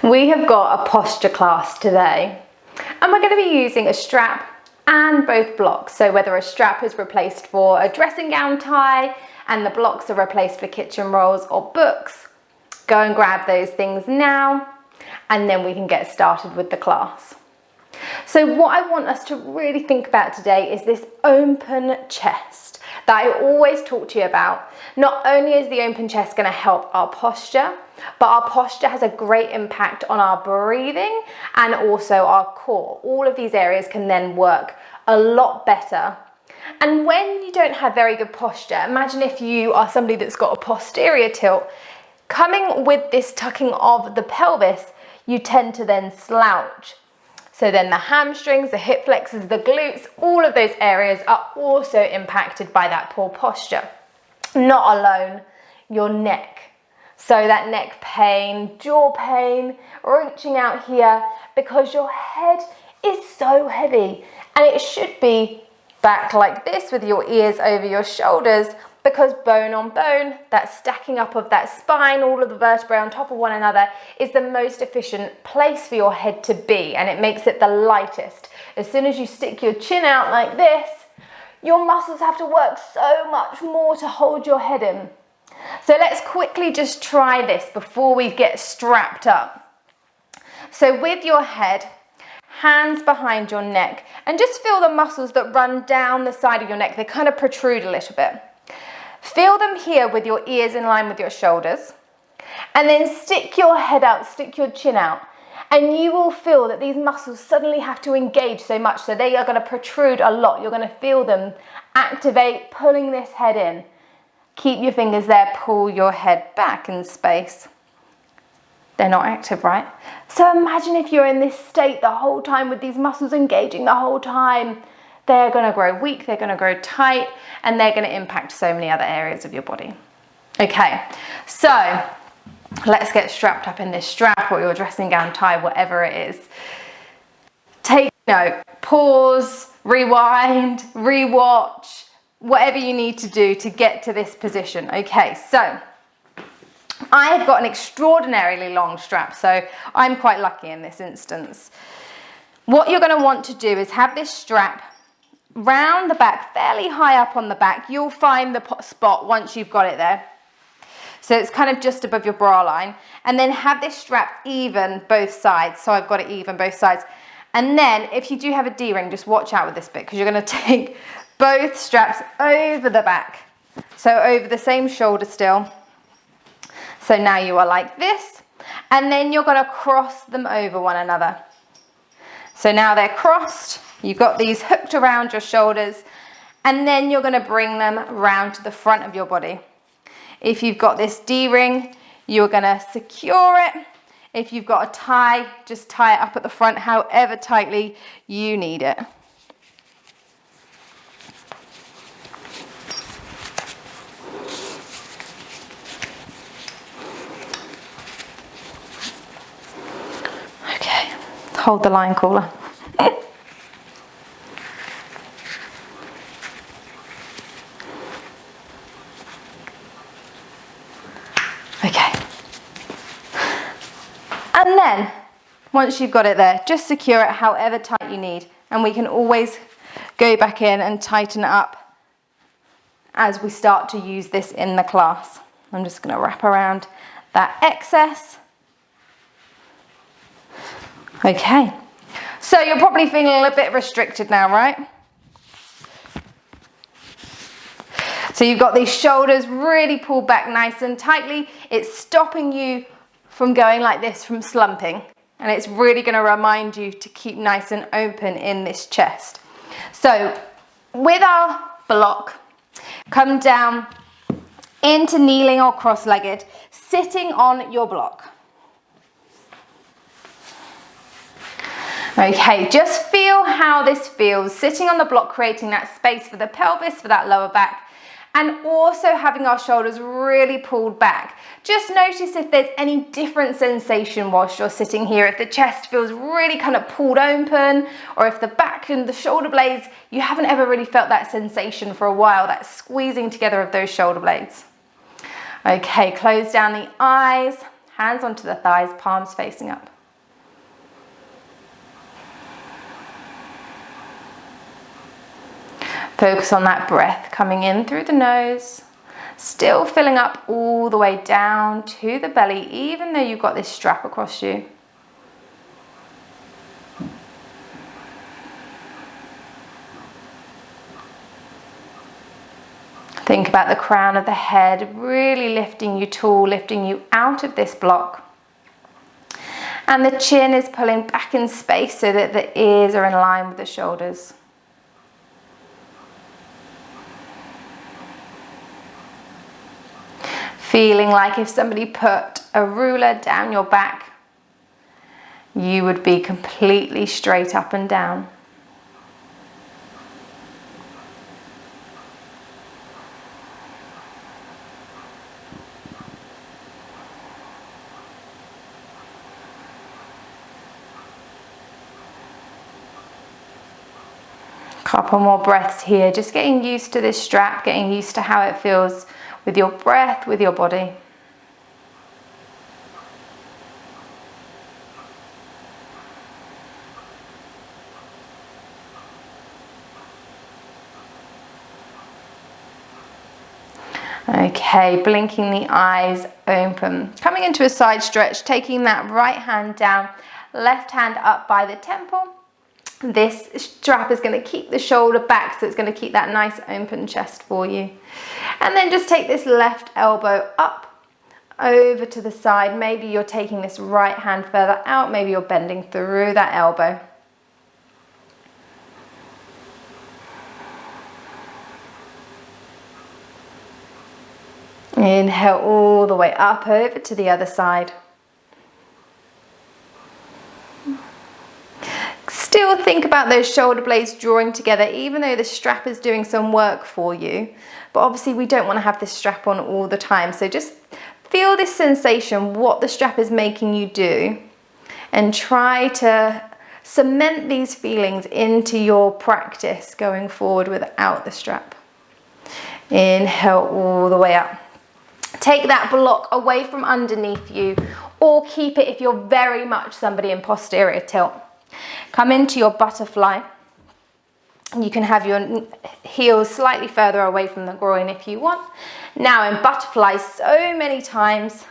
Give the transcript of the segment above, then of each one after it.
We have got a posture class today, and we're going to be using a strap and both blocks. So whether a strap is replaced for a dressing gown tie and the blocks are replaced for kitchen rolls or books, go and grab those things now, and then we can get started with the class. So what I want us to really think about today is this open chest that I always talk to you about. Not only is the open chest going to help our posture, but our posture has a great impact on our breathing and also our core. All of these areas can then work a lot better. And when you don't have very good posture, imagine if you are somebody that's got a posterior tilt, coming with this tucking of the pelvis, you tend to then slouch. So then the hamstrings, the hip flexors, the glutes, all of those areas are also impacted by that poor posture. Not alone your neck. So that neck pain, jaw pain, reaching out here because your head is so heavy and it should be back like this with your ears over your shoulders, because bone on bone, that stacking up of that spine, all of the vertebrae on top of one another, is the most efficient place for your head to be, and it makes it the lightest. As soon as you stick your chin out like this, your muscles have to work so much more to hold your head in. So let's quickly just try this before we get strapped up. So with your head, hands behind your neck, and just feel the muscles that run down the side of your neck. They kind of protrude a little bit. Feel them here with your ears in line with your shoulders, and then stick your head out, stick your chin out, and you will feel that these muscles suddenly have to engage so much, so they are going to protrude a lot. You're going to feel them activate, pulling this head in. Keep your fingers there, pull your head back in space. They're not active, right? So imagine if you're in this state the whole time with these muscles engaging the whole time. They're going to grow weak, they're going to grow tight, and they're going to impact so many other areas of your body. Okay, so let's get strapped up in this strap or your dressing gown tie, whatever it is. Take note, pause, rewind, rewatch, whatever you need to do to get to this position. Okay, so I have got an extraordinarily long strap, so I'm quite lucky in this instance. What you're going to want to do is have this strap round the back, fairly high up on the back. You'll find the spot once you've got it there. So it's kind of just above your bra line. And then have this strap even both sides. So I've got it even both sides. And then if you do have a D-ring, just watch out with this bit, because you're going to take both straps over the back. So over the same shoulder still. So now you are like this. And then you're going to cross them over one another. So now they're crossed. You've got these hooked around your shoulders, and then you're going to bring them round to the front of your body. If you've got this D-ring, you're going to secure it. If you've got a tie, just tie it up at the front however tightly you need it. Okay, hold the line, caller. Okay, and then once you've got it there, just secure it however tight you need, and we can always go back in and tighten it up as we start to use this in the class. I'm just going to wrap around that excess. Okay, so you're probably feeling a little bit restricted now, right? So you've got these shoulders really pulled back nice and tightly. It's stopping you from going like this, from slumping. And it's really going to remind you to keep nice and open in this chest. So with our block, come down into kneeling or cross-legged, sitting on your block. Okay, just feel how this feels, sitting on the block, creating that space for the pelvis, for that lower back, and also having our shoulders really pulled back. Just notice if there's any different sensation whilst you're sitting here, if the chest feels really kind of pulled open, or if the back and the shoulder blades, you haven't ever really felt that sensation for a while, that squeezing together of those shoulder blades. Okay, close down the eyes, hands onto the thighs, palms facing up. Focus on that breath coming in through the nose, still filling up all the way down to the belly, even though you've got this strap across you. Think about the crown of the head really lifting you tall, lifting you out of this block. And the chin is pulling back in space so that the ears are in line with the shoulders. Feeling like if somebody put a ruler down your back, you would be completely straight up and down. Couple more breaths here, just getting used to this strap, getting used to how it feels with your breath, with your body. Okay, blinking the eyes open. Coming into a side stretch, taking that right hand down, left hand up by the temple. This strap is going to keep the shoulder back, so it's going to keep that nice open chest for you. And then just take this left elbow up, over to the side. Maybe you're taking this right hand further out, maybe you're bending through that elbow. Inhale all the way up over to the other side. Still think about those shoulder blades drawing together, even though the strap is doing some work for you. But obviously we don't want to have this strap on all the time. So just feel this sensation, what the strap is making you do, and try to cement these feelings into your practice going forward without the strap. Inhale all the way up. Take that block away from underneath you, or keep it if you're very much somebody in posterior tilt. Come into your butterfly. You can have your heels slightly further away from the groin if you want. Now in butterfly, so many times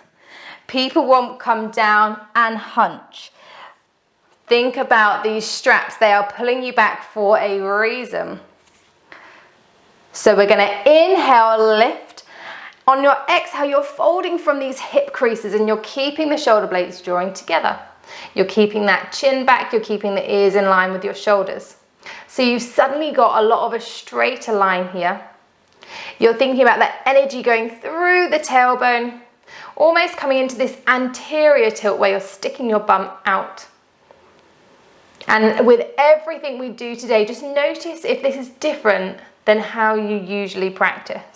people won't come down and hunch. Think about these straps. They are pulling you back for a reason. So we're going to inhale, lift. On your exhale, you're folding from these hip creases and you're keeping the shoulder blades drawing together. You're keeping that chin back, you're keeping the ears in line with your shoulders. So you've suddenly got a lot of a straighter line here. You're thinking about that energy going through the tailbone, almost coming into this anterior tilt where you're sticking your bum out. And with everything we do today, just notice if this is different than how you usually practice.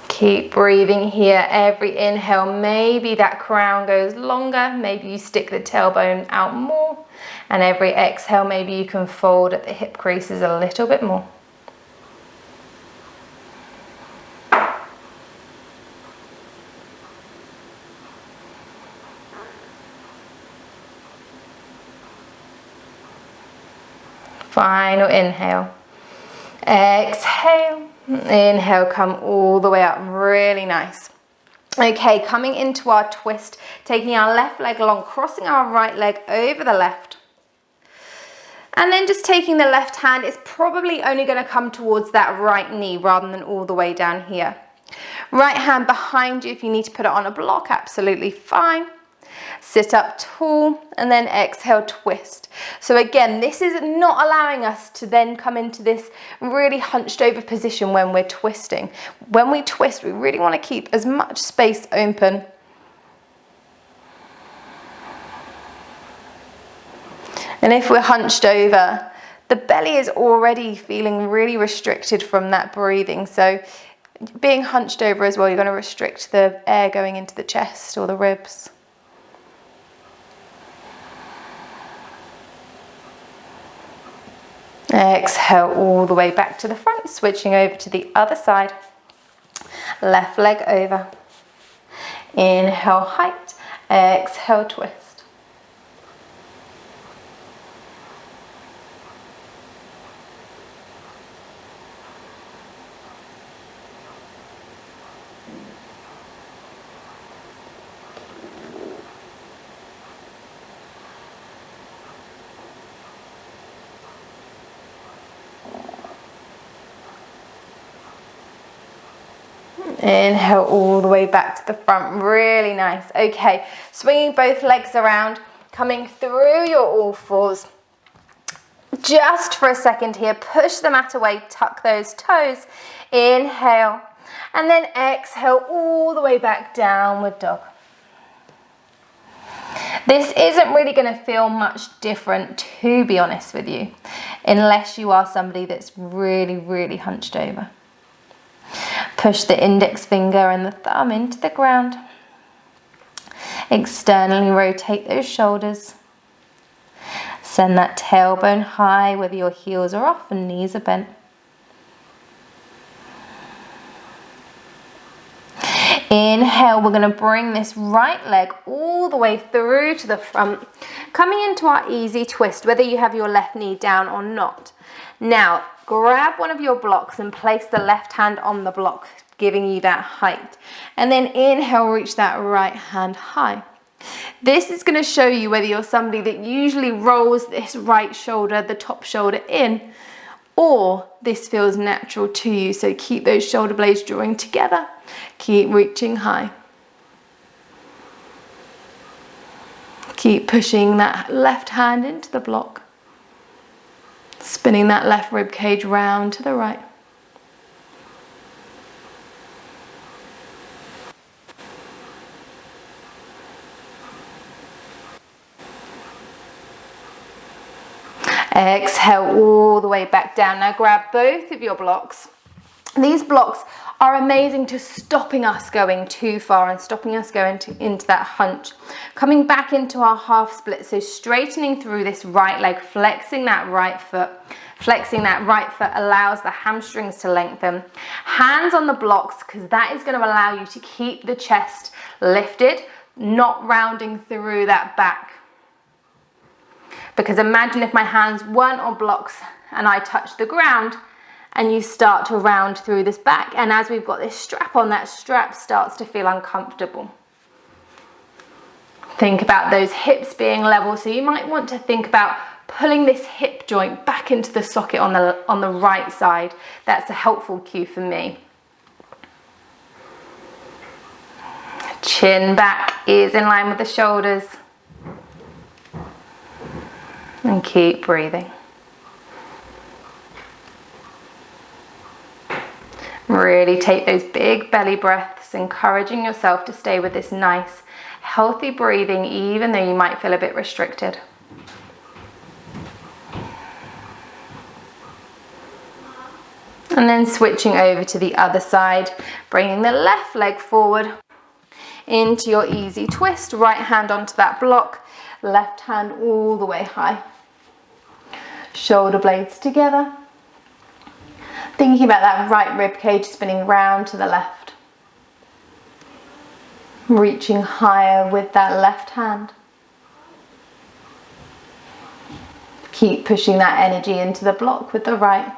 Keep breathing here. Every inhale, maybe that crown goes longer, maybe you stick the tailbone out more, and every exhale, maybe you can fold at the hip creases a little bit more. Final inhale. Exhale. Inhale, come all the way up, really nice. Okay, coming into our twist, taking our left leg along, crossing our right leg over the left. And then just taking the left hand, it's probably only going to come towards that right knee rather than all the way down here. Right hand behind you, if you need to put it on a block, absolutely fine. Sit up tall and then exhale, twist. So again, this is not allowing us to then come into this really hunched over position when we're twisting. When we twist, we really want to keep as much space open. And if we're hunched over, the belly is already feeling really restricted from that breathing. So being hunched over as well, you're going to restrict the air going into the chest or the ribs. Exhale all the way back to the front, switching over to the other side. Left leg over. Inhale, height. Exhale, twist. Inhale all the way back to the front, really nice. Okay, swinging both legs around, coming through your all fours. Just for a second here, push the mat away, tuck those toes. Inhale, and then exhale all the way back, downward dog. This isn't really going to feel much different, to be honest with you, unless you are somebody that's really hunched over. Push the index finger and the thumb into the ground. Externally rotate those shoulders. Send that tailbone high, whether your heels are off and knees are bent. Inhale, we're going to bring this right leg all the way through to the front, coming into our easy twist, whether you have your left knee down or not. Now, grab one of your blocks and place the left hand on the block, giving you that height. And then inhale, reach that right hand high. This is going to show you whether you're somebody that usually rolls this right shoulder, the top shoulder in, or this feels natural to you. So keep those shoulder blades drawing together. Keep reaching high. Keep pushing that left hand into the block. Spinning that left rib cage round to the right. Exhale all the way back down. Now grab both of your blocks. These blocks are amazing to stopping us going too far and stopping us going into that hunch. Coming back into our half split, so straightening through this right leg, flexing that right foot. Flexing that right foot allows the hamstrings to lengthen. Hands on the blocks, because that is going to allow you to keep the chest lifted, not rounding through that back. Because imagine if my hands weren't on blocks and I touch the ground and you start to round through this back. And as we've got this strap on, that strap starts to feel uncomfortable. Think about those hips being level. So you might want to think about pulling this hip joint back into the socket on the right side. That's a helpful cue for me. Chin back, ears in line with the shoulders. And keep breathing. Really take those big belly breaths, encouraging yourself to stay with this nice, healthy breathing, even though you might feel a bit restricted. And then switching over to the other side, bringing the left leg forward into your easy twist, right hand onto that block, left hand all the way high. Shoulder blades together. Thinking about that right rib cage spinning round to the left. Reaching higher with that left hand. Keep pushing that energy into the block with the right.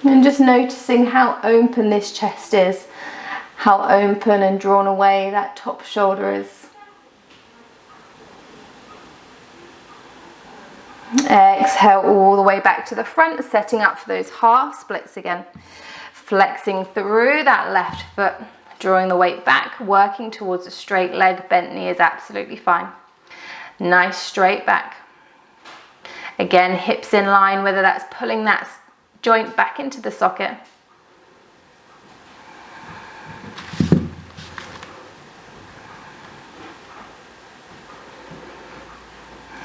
And just noticing how open this chest is, how open and drawn away that top shoulder is. Exhale all the way back to the front, setting up for those half splits again. Flexing through that left foot, drawing the weight back, working towards a straight leg. Bent knee is absolutely fine. Nice straight back. Again, hips in line, whether that's pulling that joint back into the socket.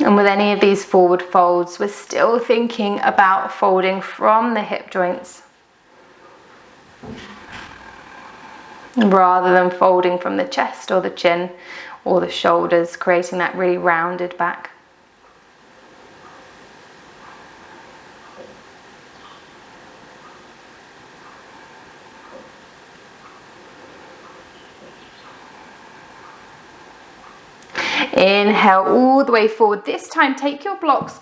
And with any of these forward folds, we're still thinking about folding from the hip joints rather than folding from the chest or the chin or the shoulders, creating that really rounded back. Inhale all the way forward. This time, take your blocks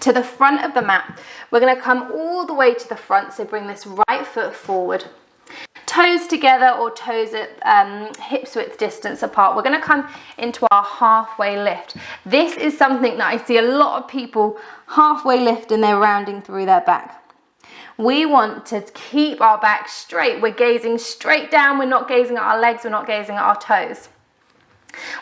to the front of the mat. We're going to come all the way to the front, so bring this right foot forward. Toes together or toes at hips width distance apart. We're going to come into our halfway lift. This is something that I see a lot of people halfway lift and they're rounding through their back. We want to keep our back straight. We're gazing straight down. We're not gazing at our legs. We're not gazing at our toes.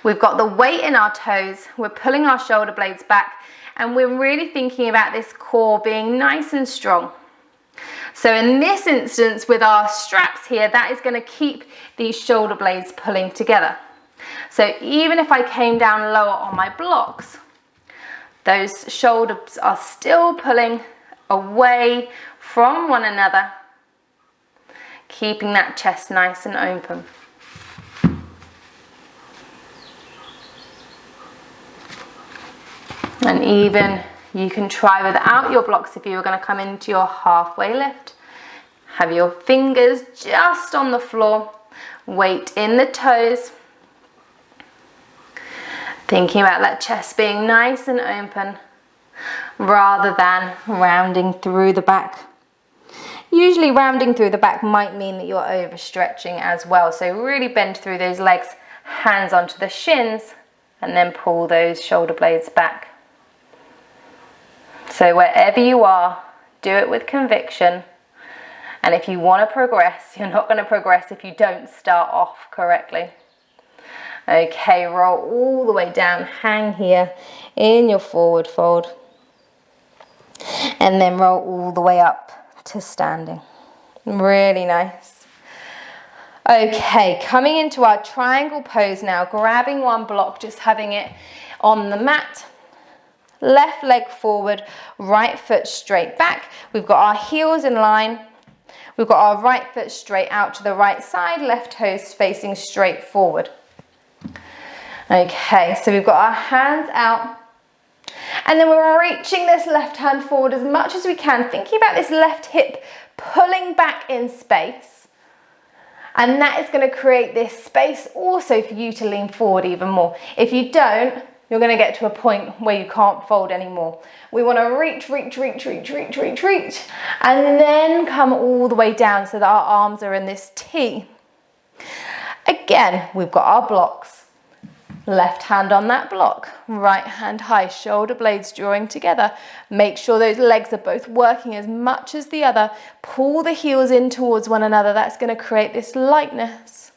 We've got the weight in our toes. We're pulling our shoulder blades back, and we're really thinking about this core being nice and strong. So in this instance, with our straps here, that is going to keep these shoulder blades pulling together. So even if I came down lower on my blocks, those shoulders are still pulling away from one another, keeping that chest nice and open. And even you can try without your blocks if you were going to come into your halfway lift. Have your fingers just on the floor, weight in the toes. Thinking about that chest being nice and open rather than rounding through the back. Usually rounding through the back might mean that you're overstretching as well. So really bend through those legs, hands onto the shins, and then pull those shoulder blades back. So wherever you are, do it with conviction. And if you want to progress, you're not going to progress if you don't start off correctly. Okay, roll all the way down, hang here in your forward fold. And then roll all the way up to standing. Really nice. Okay, coming into our triangle pose now, grabbing one block, just having it on the mat. Left leg forward, right foot straight back. We've got our heels in line. We've got our right foot straight out to the right side, left toes facing straight forward. Okay, so we've got our hands out. And then we're reaching this left hand forward as much as we can, thinking about this left hip pulling back in space. And that is going to create this space also for you to lean forward even more. If you don't, you're going to get to a point where you can't fold anymore. We want to reach, and then come all the way down so that our arms are in this T. Again, we've got our blocks. Left hand on that block, right hand high, shoulder blades drawing together. Make sure those legs are both working as much as the other. Pull the heels in towards one another. That's going to create this lightness.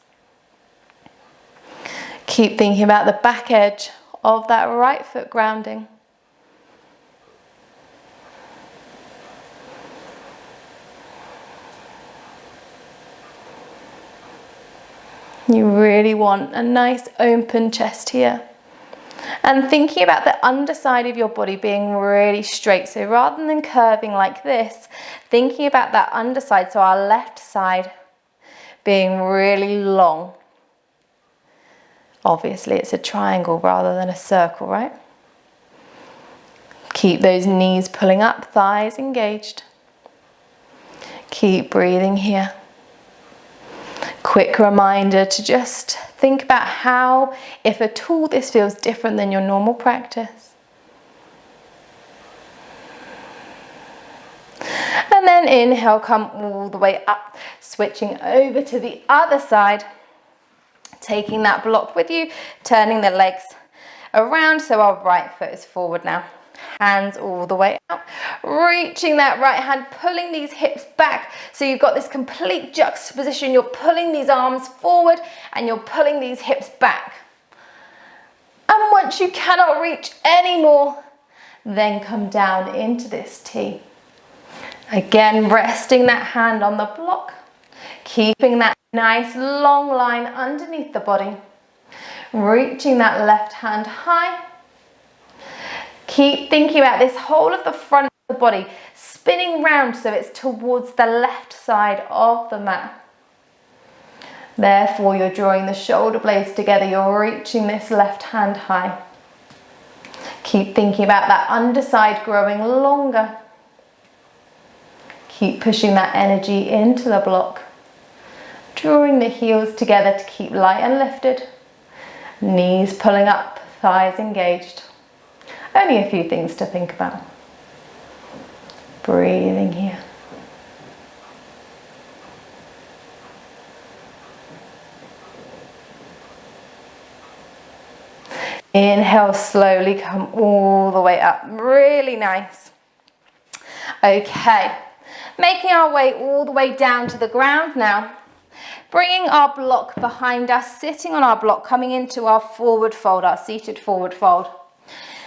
Keep thinking about the back edge of that right foot grounding. You really want a nice open chest here. And thinking about the underside of your body being really straight. So rather than curving like this, thinking about that underside, so our left side being really long. Obviously it's a triangle rather than a circle, right? Keep those knees pulling up, thighs engaged. Keep breathing here. Quick reminder to just think about how, if at all, this feels different than your normal practice. And then inhale, come all the way up, switching over to the other side. Taking that block with you, turning the legs around so our right foot is forward now. Hands all the way out, reaching that right hand, pulling these hips back so you've got this complete juxtaposition. You're pulling these arms forward and you're pulling these hips back. And once you cannot reach anymore, then come down into this T. Again, resting that hand on the block, keeping that nice long line underneath the body, reaching that left hand high. Keep thinking about this whole of the front of the body spinning round so it's towards the left side of the mat. Therefore, you're drawing the shoulder blades together, you're reaching this left hand high. Keep thinking about that underside growing longer. Keep pushing that energy into the block. Drawing the heels together to keep light and lifted. Knees pulling up, thighs engaged. Only a few things to think about. Breathing here. Inhale, slowly come all the way up. Really nice. Okay, making our way all the way down to the ground now. Bringing our block behind us, sitting on our block, coming into our forward fold, our seated forward fold.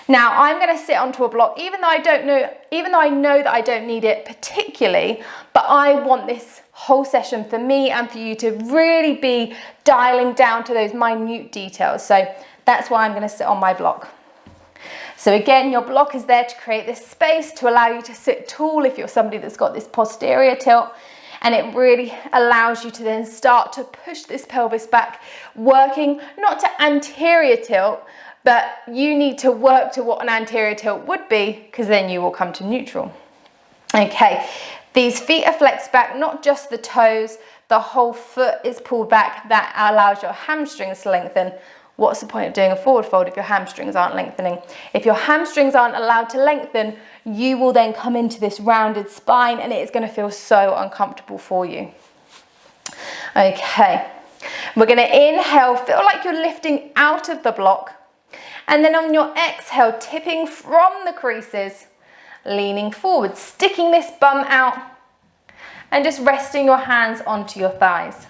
Now I'm going to sit onto a block, even though I know that I don't need it particularly, but I want this whole session for me and for you to really be dialing down to those minute details. So that's why I'm going to sit on my block. So again, your block is there to create this space to allow you to sit tall if you're somebody that's got this posterior tilt, and it really allows you to then start to push this pelvis back, working not to anterior tilt, but you need to work to what an anterior tilt would be, because then you will come to neutral. Okay, these feet are flexed back, not just the toes, the whole foot is pulled back. That allows your hamstrings to lengthen. What's the point of doing a forward fold if your hamstrings aren't lengthening? If your hamstrings aren't allowed to lengthen, you will then come into this rounded spine and it is going to feel so uncomfortable for you. Okay, we're going to inhale, feel like you're lifting out of the block, and then on your exhale, tipping from the creases, leaning forward, sticking this bum out, and just resting your hands onto your thighs.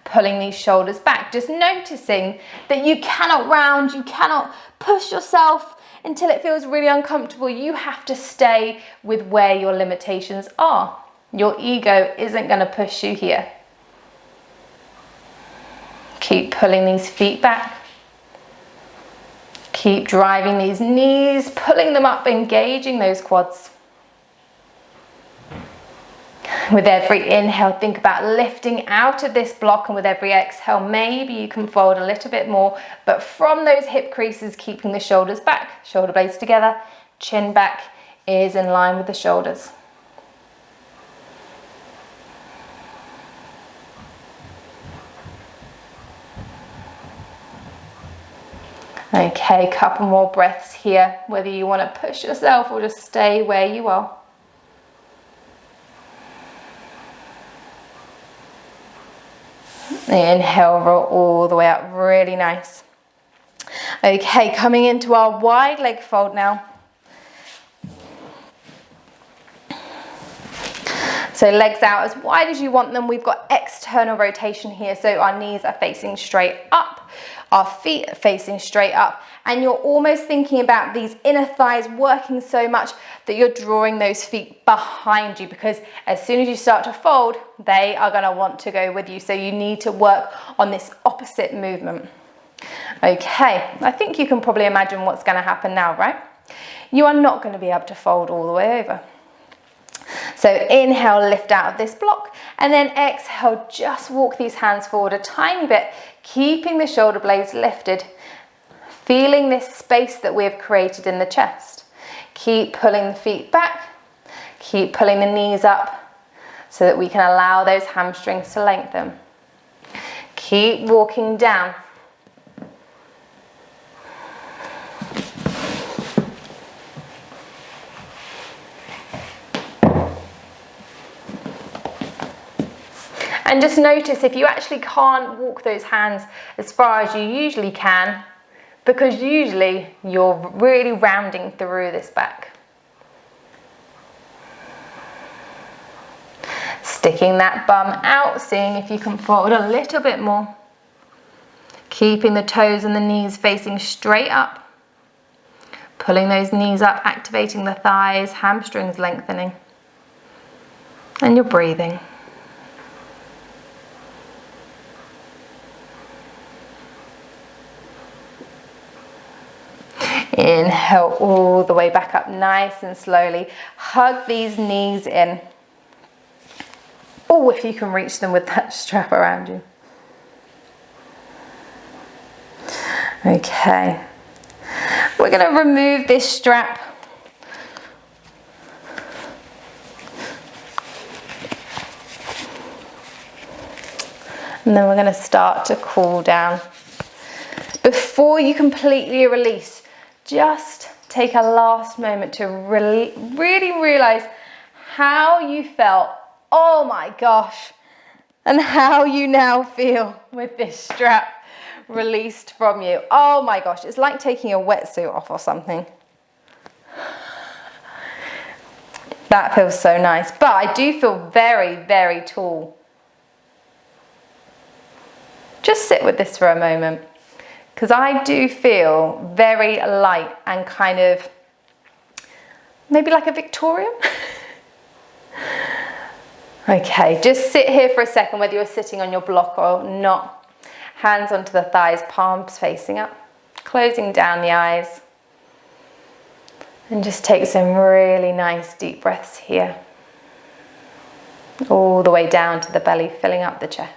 Pulling these shoulders back, just noticing that you cannot round, you cannot push yourself until it feels really uncomfortable. You have to stay with where your limitations are. Your ego isn't going to push you here. Keep pulling these feet back. Keep driving these knees, pulling them up, engaging those quads. With every inhale, think about lifting out of this block, and with every exhale, maybe you can fold a little bit more, but from those hip creases, keeping the shoulders back, shoulder blades together, chin back, ears in line with the shoulders. Okay, couple more breaths here, whether you want to push yourself or just stay where you are. Inhale, roll all the way up, really nice. Okay, coming into our wide leg fold now. So legs out as wide as you want them. We've got external rotation here, so our knees are facing straight up, our feet are facing straight up, and you're almost thinking about these inner thighs working so much that you're drawing those feet behind you, because as soon as you start to fold, they are going to want to go with you. So you need to work on this opposite movement. Okay, I think you can probably imagine what's going to happen now, right? You are not going to be able to fold all the way over. So inhale, lift out of this block, and then exhale, just walk these hands forward a tiny bit, keeping the shoulder blades lifted, feeling this space that we have created in the chest. Keep pulling the feet back, keep pulling the knees up so that we can allow those hamstrings to lengthen. Keep walking down. And just notice if you actually can't walk those hands as far as you usually can, because usually you're really rounding through this back. Sticking that bum out, seeing if you can fold a little bit more. Keeping the toes and the knees facing straight up. Pulling those knees up, activating the thighs, hamstrings lengthening. And you're breathing. Inhale all the way back up, nice and slowly. Hug these knees in. Oh, if you can reach them with that strap around you. Okay. We're going to remove this strap. And then we're going to start to cool down. Before you completely release, just take a last moment to really realize how you felt. Oh my gosh. And how you now feel with this strap released from you. Oh my gosh, it's like taking a wetsuit off or something. That feels so nice, but I do feel very, very tall. Just sit with this for a moment, because I do feel very light and kind of maybe like a Victorian. Okay, just sit here for a second, whether you're sitting on your block or not. Hands onto the thighs, palms facing up, closing down the eyes. And just take some really nice deep breaths here. All the way down to the belly, filling up the chest.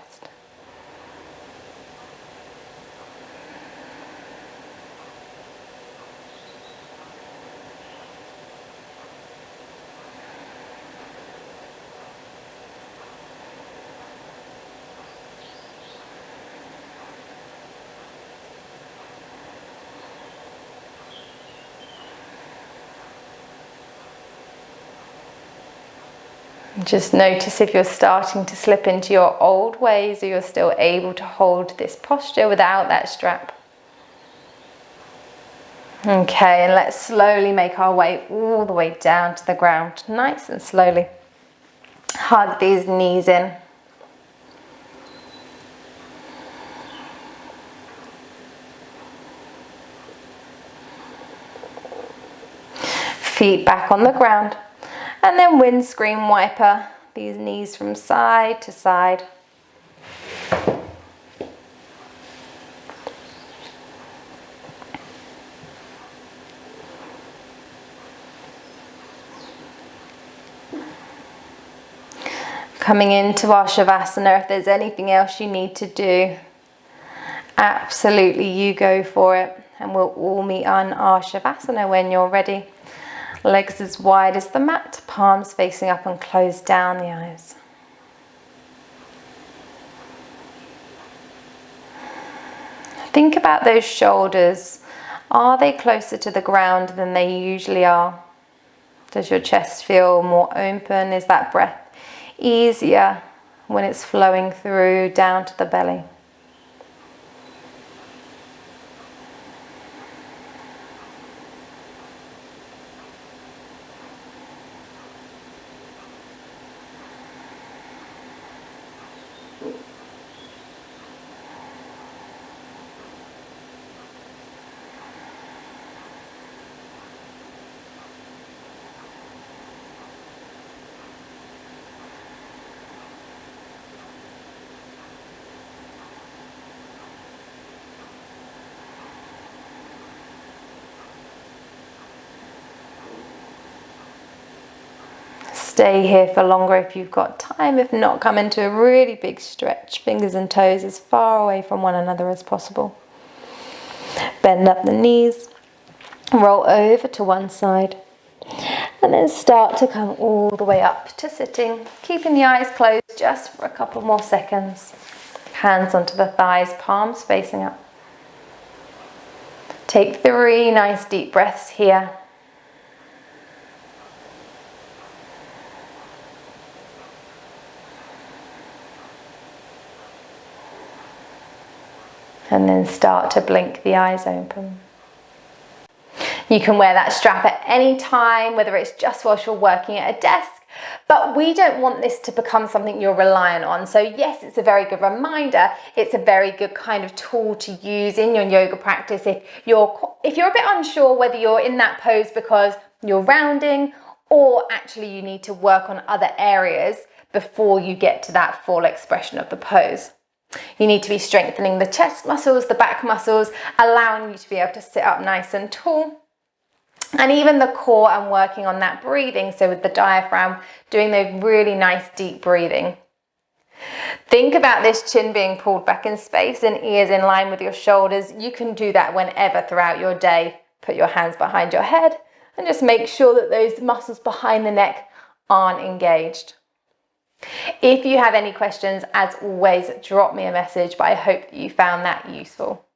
Just notice if you're starting to slip into your old ways or you're still able to hold this posture without that strap. Okay, and let's slowly make our way all the way down to the ground, nice and slowly. Hug these knees in. Feet back on the ground. And then windscreen wiper these knees from side to side. Coming into our Shavasana, if there's anything else you need to do, absolutely you go for it. And we'll all meet on our Shavasana when you're ready. Legs as wide as the mat, palms facing up and close down the eyes. Think about those shoulders. Are they closer to the ground than they usually are? Does your chest feel more open? Is that breath easier when it's flowing through down to the belly? Stay here for longer if you've got time. If not, come into a really big stretch. Fingers and toes as far away from one another as possible. Bend up the knees. Roll over to one side. And then start to come all the way up to sitting. Keeping the eyes closed just for a couple more seconds. Hands onto the thighs, palms facing up. Take 3 nice deep breaths here. And then start to blink the eyes open. You can wear that strap at any time, whether it's just whilst you're working at a desk, but we don't want this to become something you're reliant on. So yes, it's a very good reminder. It's a very good kind of tool to use in your yoga practice if you're a bit unsure whether you're in that pose because you're rounding or actually you need to work on other areas before you get to that full expression of the pose. You need to be strengthening the chest muscles, the back muscles, allowing you to be able to sit up nice and tall. And even the core and working on that breathing. So with the diaphragm, doing those really nice deep breathing. Think about this chin being pulled back in space and ears in line with your shoulders. You can do that whenever throughout your day. Put your hands behind your head and just make sure that those muscles behind the neck aren't engaged. If you have any questions, as always, drop me a message, but I hope that you found that useful.